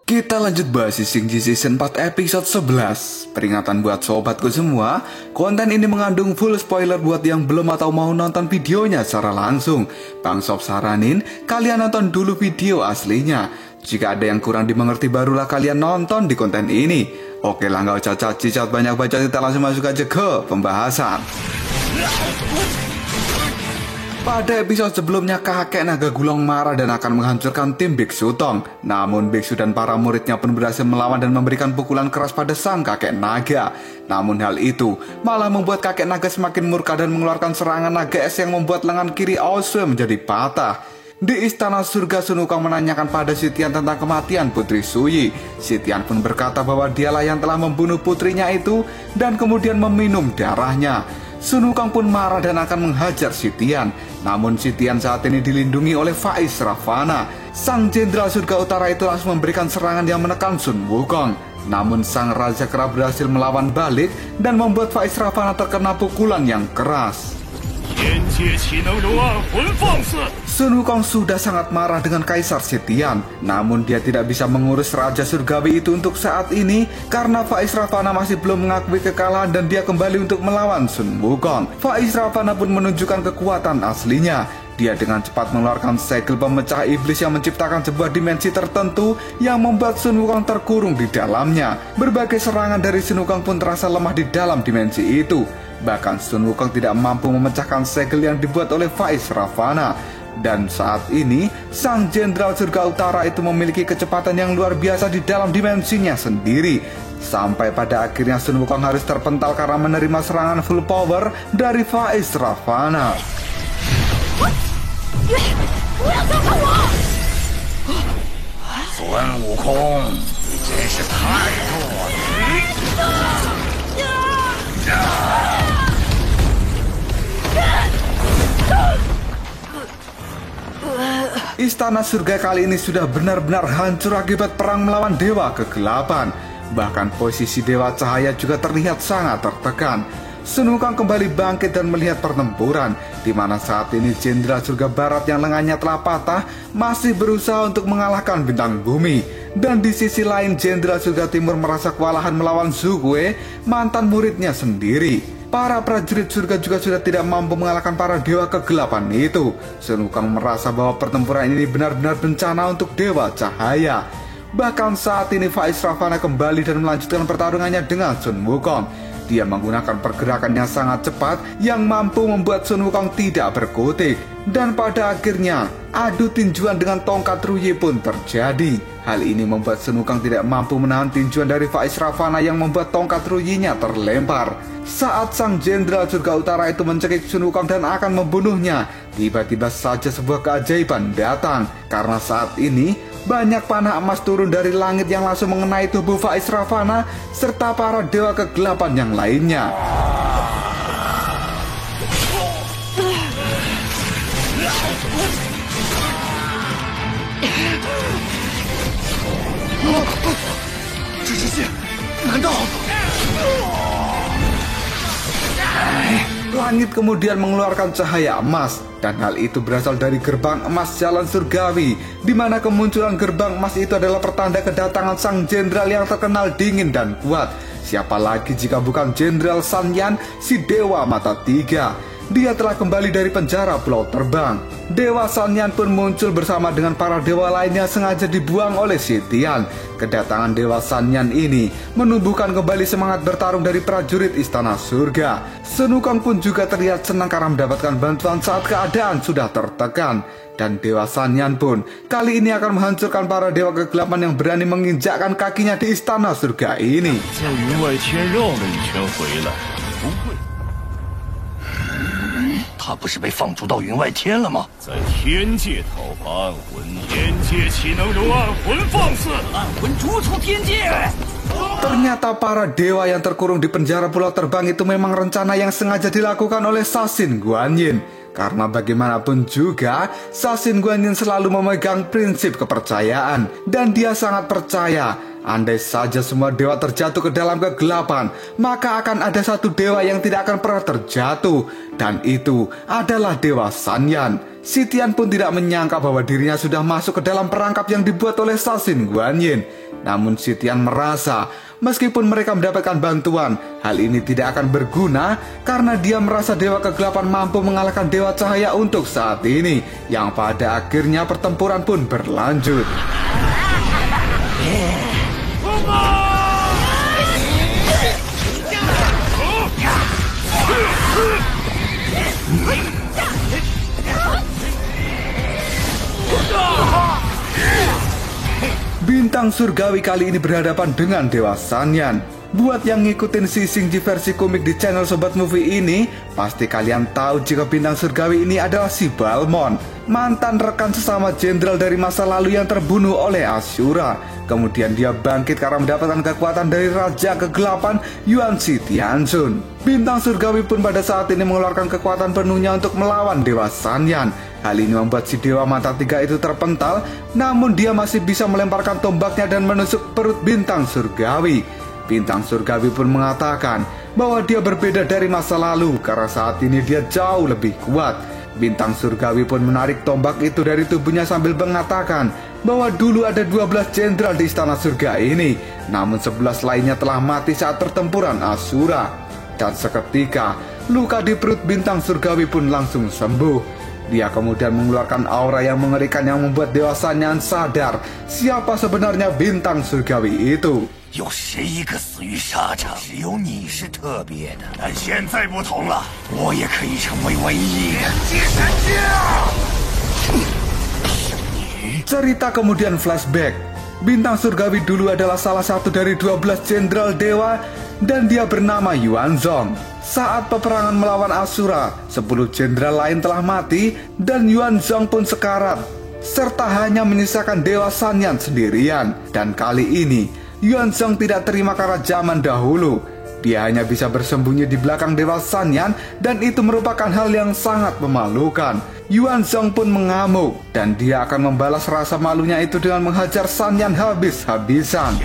Kita lanjut bahas Sising Season 4 episode 11. Peringatan buat sobatku semua, konten ini mengandung full spoiler buat yang belum atau mau nonton videonya secara langsung. Bang Sob saranin kalian nonton dulu video aslinya. Jika ada yang kurang dimengerti barulah kalian nonton di konten ini. Oke lah, nggak usah cacat banyak baca, kita langsung masuk aja ke pembahasan. Pada episode sebelumnya, kakek naga Gulong marah dan akan menghancurkan tim Biksu Tong. Namun Biksu dan para muridnya pun berhasil melawan dan memberikan pukulan keras pada sang kakek naga. Namun hal itu malah membuat kakek naga semakin murka dan mengeluarkan serangan naga es yang membuat lengan kiri Aosue menjadi patah. Di istana surga, Sun Wukong menanyakan pada Sitian tentang kematian Putri Suyi. Sitian pun berkata bahwa dialah yang telah membunuh putrinya itu dan kemudian meminum darahnya. Sun Wukong pun marah dan akan menghajar Sitian. Namun Sitian saat ini dilindungi oleh Faiz Ravana. Sang Jenderal Surga Utara itu langsung memberikan serangan yang menekan Sun Wukong. Namun sang Raja Kera berhasil melawan balik dan membuat Faiz Ravana terkena pukulan yang keras. Sun Wukong sudah sangat marah dengan Kaisar Sitian. Namun dia tidak bisa mengurus Raja Surgawi itu untuk saat ini karena Faiz Ravana masih belum mengakui kekalahan dan dia kembali untuk melawan Sun Wukong. Faiz Ravana pun menunjukkan kekuatan aslinya. Dia dengan cepat mengeluarkan segel pemecah iblis yang menciptakan sebuah dimensi tertentu yang membuat Sun Wukong terkurung di dalamnya. Berbagai serangan dari Sun Wukong pun terasa lemah di dalam dimensi itu. Bahkan Sun Wukong tidak mampu memecahkan segel yang dibuat oleh Faiz Ravana. Dan saat ini, sang Jenderal Surga Utara itu memiliki kecepatan yang luar biasa di dalam dimensinya sendiri. Sampai pada akhirnya Sun Wukong harus terpental karena menerima serangan full power dari Faiz Ravana. Sun Wukong, Istana surga kali ini sudah benar-benar hancur akibat perang melawan Dewa Kegelapan. Bahkan posisi Dewa Cahaya juga terlihat sangat tertekan. Sun Wukong kembali bangkit dan melihat pertempuran, di mana saat ini Jenderal Surga Barat yang lengannya telah patah masih berusaha untuk mengalahkan Bintang Bumi. Dan di sisi lain, Jenderal Surga Timur merasa kewalahan melawan Zhu Gui, mantan muridnya sendiri. Para prajurit surga juga sudah tidak mampu mengalahkan para Dewa Kegelapan itu. Sun Wukong merasa bahwa pertempuran ini benar-benar bencana untuk Dewa Cahaya. Bahkan saat ini Faiz Ravana kembali dan melanjutkan pertarungannya dengan Sun Wukong. Dia menggunakan pergerakan yang sangat cepat yang mampu membuat Sun Wukong tidak berkutik. Dan pada akhirnya, adu tinjuan dengan tongkat Ruyi pun terjadi. Hal ini membuat Sun Wukong tidak mampu menahan tinjuan dari Faiz Ravana yang membuat tongkat Ruyinya terlempar. Saat sang Jenderal Surga Utara itu mencekik Sun Wukong dan akan membunuhnya, tiba-tiba saja sebuah keajaiban datang. Karena saat ini, banyak panah emas turun dari langit yang langsung mengenai tubuh Faiz Ravana serta para Dewa Kegelapan yang lainnya. Langit kemudian mengeluarkan cahaya emas, dan hal itu berasal dari gerbang emas jalan surgawi, di mana kemunculan gerbang emas itu adalah pertanda kedatangan sang jenderal yang terkenal dingin dan kuat. Siapa lagi jika bukan Jenderal San Yan, si Dewa Mata Tiga. Dia telah kembali dari penjara Pulau Terbang. Dewa San Yan pun muncul bersama dengan para dewa lainnya sengaja dibuang oleh Sitian. Kedatangan Dewa San Yan ini menumbuhkan kembali semangat bertarung dari prajurit Istana Surga. Sun Wukong pun juga terlihat senang karena mendapatkan bantuan saat keadaan sudah tertekan. Dan Dewa San Yan pun kali ini akan menghancurkan para Dewa Kegelapan yang berani menginjakkan kakinya di Istana Surga ini. Ternyata para dewa yang terkurung di penjara Pulau Terbang itu memang rencana yang sengaja dilakukan oleh Sasin Guanyin. Karena bagaimanapun juga, Sasin Guanyin selalu memegang prinsip kepercayaan. Dan dia sangat percaya, andai saja semua dewa terjatuh ke dalam kegelapan, maka akan ada satu dewa yang tidak akan pernah terjatuh. Dan itu adalah Dewa San Yan. Si Tian pun tidak menyangka bahwa dirinya sudah masuk ke dalam perangkap yang dibuat oleh Shaoxin Guanyin. Namun si Tian merasa meskipun mereka mendapatkan bantuan, hal ini tidak akan berguna karena dia merasa Dewa Kegelapan mampu mengalahkan Dewa Cahaya untuk saat ini, yang pada akhirnya pertempuran pun berlanjut. Bintang Surgawi kali ini berhadapan dengan Dewa Sanyan. Buat yang ngikutin Sisingji versi komik di channel Sobat Movie ini, pasti kalian tahu jika Bintang Surgawi ini adalah si Balmond, mantan rekan sesama jenderal dari masa lalu yang terbunuh oleh Ashura. Kemudian dia bangkit karena mendapatkan kekuatan dari Raja Kegelapan Yuan Shi Tianzun. Bintang Surgawi pun pada saat ini mengeluarkan kekuatan penuhnya untuk melawan Dewa Sanyan. Hal ini membuat si Dewa Mata Tiga itu terpental, namun dia masih bisa melemparkan tombaknya dan menusuk perut Bintang Surgawi. Bintang Surgawi pun mengatakan bahwa dia berbeda dari masa lalu karena saat ini dia jauh lebih kuat. Bintang Surgawi pun menarik tombak itu dari tubuhnya sambil mengatakan bahwa dulu ada 12 jenderal di Istana Surga ini, namun 11 lainnya telah mati saat pertempuran Ashura. Dan seketika, luka di perut Bintang Surgawi pun langsung sembuh. Dia kemudian mengeluarkan aura yang mengerikan yang membuat Dewa Sanyan sadar siapa sebenarnya Bintang Surgawi itu. 有谁一个死于沙场？只有你是特别的。但现在不同了，我也可以成为唯一的接神将。 Cerita kemudian flashback. Bintang Surgawi dulu adalah salah satu dari 12 jenderal dewa dan dia bernama Yuanzong. Saat peperangan melawan Ashura, 10 jenderal lain telah mati dan Yuanzong pun sekarat, serta hanya menyisakan Dewa Sanyan sendirian. Dan kali ini Yuanzong tidak terima karena zaman dahulu dia hanya bisa bersembunyi di belakang Dewa Sanyan dan itu merupakan hal yang sangat memalukan. Yuanzong pun mengamuk dan dia akan membalas rasa malunya itu dengan menghajar Sanyan habis-habisan.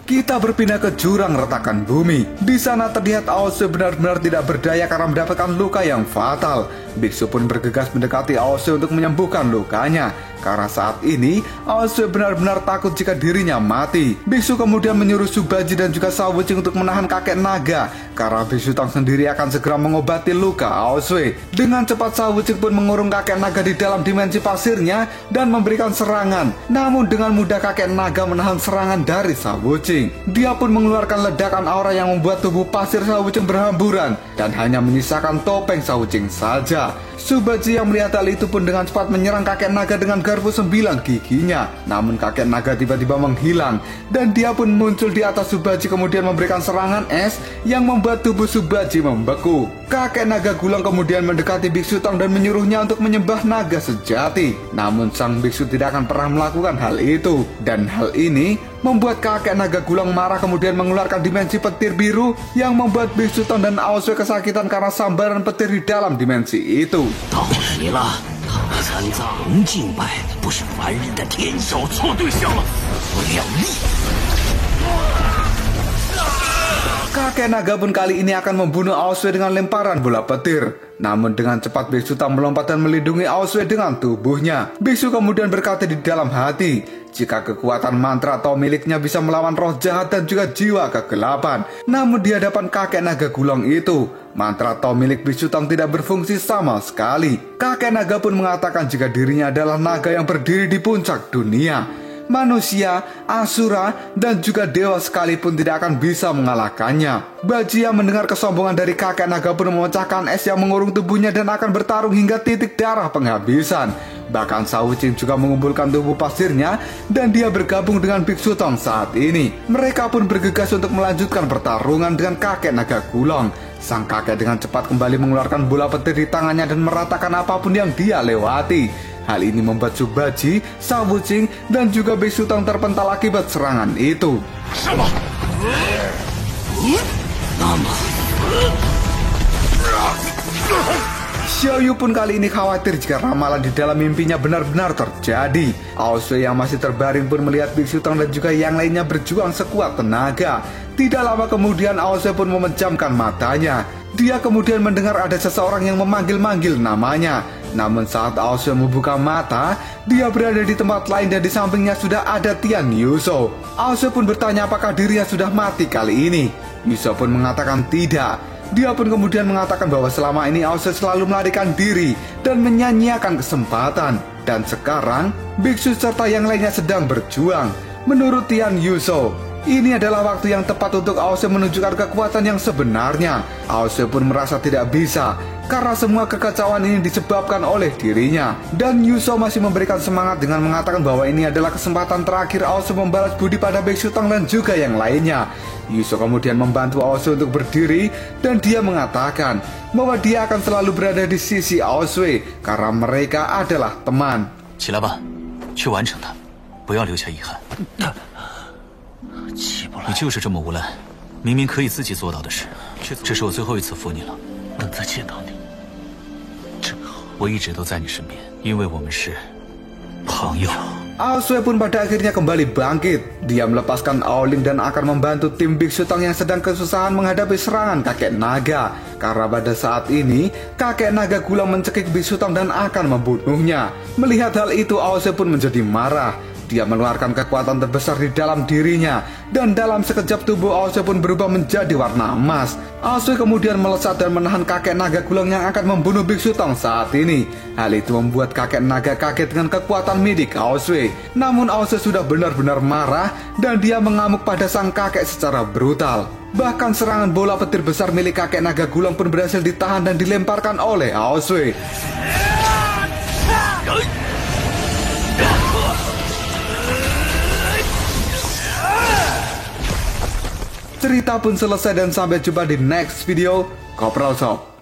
Kita berpindah ke jurang retakan bumi. Di sana terlihat Aosue benar-benar tidak berdaya karena mendapatkan luka yang fatal. Biksu pun bergegas mendekati Aosue untuk menyembuhkan lukanya. Karena saat ini Aosue benar-benar takut jika dirinya mati. Biksu kemudian menyuruh Subaji dan juga Shao Wuqing untuk menahan kakek naga, karena Biksu Tang sendiri akan segera mengobati luka Aosue. Dengan cepat Shao Wuqing pun mengurung kakek naga di dalam dimensi pasirnya dan memberikan serangan. Namun dengan mudah kakek naga menahan serangan dari Shao Wuqing. Dia pun mengeluarkan ledakan aura yang membuat tubuh pasir Shao Wuqing berhamburan dan hanya menyisakan topeng Shao Wuqing saja. Subaji yang melihat hal itu pun dengan cepat menyerang kakek naga dengan garpu 9 giginya. Namun kakek naga tiba-tiba menghilang dan dia pun muncul di atas Subaji kemudian memberikan serangan es yang membuat tubuh Subaji membeku. Kakek naga gulang kemudian mendekati Biksu Tang dan menyuruhnya untuk menyembah naga sejati. Namun sang biksu tidak akan pernah melakukan hal itu. Dan hal ini membuat kakek naga gulang marah kemudian mengeluarkan dimensi petir biru yang membuat Biksu Tang dan Aosue kesakitan karena sambaran petir di dalam dimensi itu. 到齐了，唐三藏敬拜不是凡人的天手，错对象了，不两立。 Kakek naga pun kali ini akan membunuh Aosue dengan lemparan bola petir. Namun dengan cepat Biksu Tang melompat dan melindungi Aosue dengan tubuhnya. Biksu kemudian berkata di dalam hati, jika kekuatan mantra atau miliknya bisa melawan roh jahat dan juga jiwa kegelapan. Namun di hadapan kakek naga gulang itu, mantra atau milik Biksu Tang tidak berfungsi sama sekali. Kakek naga pun mengatakan jika dirinya adalah naga yang berdiri di puncak dunia. Manusia, Ashura, dan juga dewa sekalipun tidak akan bisa mengalahkannya. Bajia mendengar kesombongan dari kakek naga pun memecahkan es yang mengurung tubuhnya dan akan bertarung hingga titik darah penghabisan. Bahkan Shao Wuqing juga mengumpulkan tubuh pasirnya dan dia bergabung dengan Biksu Tang saat ini. Mereka pun bergegas untuk melanjutkan pertarungan dengan kakek naga gulang. Sang kakek dengan cepat kembali mengeluarkan bola petir di tangannya dan meratakan apapun yang dia lewati. Hal ini membuat Subaji, Shao Wuqing, dan juga Biksu Tang terpental akibat serangan itu. Xiaoyu pun kali ini khawatir jika ramalan di dalam mimpinya benar-benar terjadi. Aosue yang masih terbaring pun melihat Biksu Tang dan juga yang lainnya berjuang sekuat tenaga. Tidak lama kemudian Aosue pun memejamkan matanya. Dia kemudian mendengar ada seseorang yang memanggil-manggil namanya. Namun saat Aosue membuka mata, dia berada di tempat lain dan di sampingnya sudah ada Tian Yuso. Aosue pun bertanya apakah dirinya sudah mati kali ini. Yuso pun mengatakan tidak. Dia pun kemudian mengatakan bahwa selama ini Aosue selalu melarikan diri dan menyanyiakan kesempatan. Dan sekarang, biksu serta yang lainnya sedang berjuang. Menurut Tian Yuso, ini adalah waktu yang tepat untuk Aosue menunjukkan kekuatan yang sebenarnya. Aosue pun merasa tidak bisa, karena semua kekacauan ini disebabkan oleh dirinya. Dan Yuso masih memberikan semangat dengan mengatakan bahwa ini adalah kesempatan terakhir Aosue membalas budi pada Biksu Tang dan juga yang lainnya. Yuso kemudian membantu Aosue untuk berdiri dan dia mengatakan bahwa dia akan selalu berada di sisi Aosue karena mereka adalah teman. 起来吧，去完成它，不要留下遗憾。起不来。你就是这么无赖，明明可以自己做到的事，这是我最后一次扶你了。能再见到你，真好。我一直都在你身边，因为我们是朋友。 Aosue pun pada akhirnya kembali bangkit. Dia melepaskan Aoling dan akan membantu tim Biksu Tang yang sedang kesusahan menghadapi serangan kakek naga. Karena pada saat ini, kakek naga gulang mencekik Biksu Tang dan akan membunuhnya. Melihat hal itu, Aosue pun menjadi marah. Dia mengeluarkan kekuatan terbesar di dalam dirinya. Dan dalam sekejap tubuh Aosue pun berubah menjadi warna emas. Aosue kemudian melesat dan menahan kakek naga gulang yang akan membunuh Biksu Tang saat ini. Hal itu membuat kakek naga kaget dengan kekuatan milik Aosue. Namun Aosue sudah benar-benar marah dan dia mengamuk pada sang kakek secara brutal. Bahkan serangan bola petir besar milik kakek naga gulang pun berhasil ditahan dan dilemparkan oleh Aosue. Cerita pun selesai dan sampai jumpa di next video. Kopral Shop.